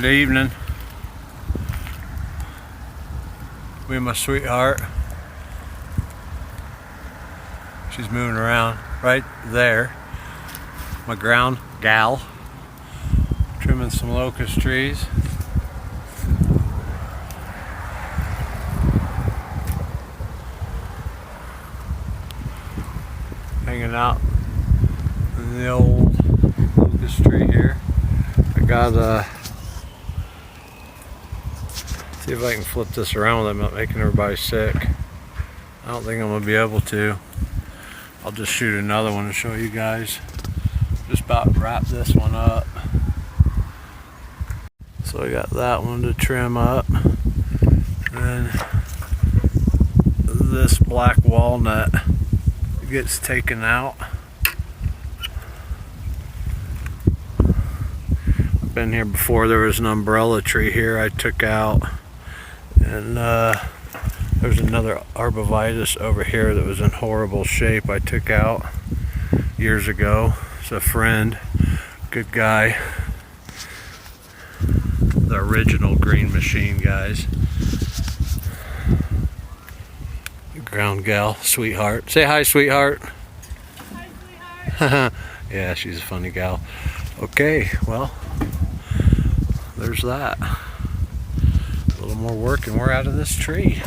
Friday evening. Me and my sweetheart. She's moving around right there. My ground gal. Trimming some locust trees. Hanging out in the old locust tree here. I got see if I can flip this around without making everybody sick. I don't think I'm gonna be able to. I'll just shoot another one to show you guys. Just about wrap this one up. So I got that one to trim up. And then this black walnut gets taken out. I've been here before. There was an umbrella tree here I took out. And there's another arborvitae over here that was in horrible shape I took out years ago. It's a friend, good guy. The original Green Machine guys. Ground gal, sweetheart. Say hi, sweetheart. Hi, sweetheart. Yeah, she's a funny gal. Okay, well, there's that. A little more work and we're out of this tree.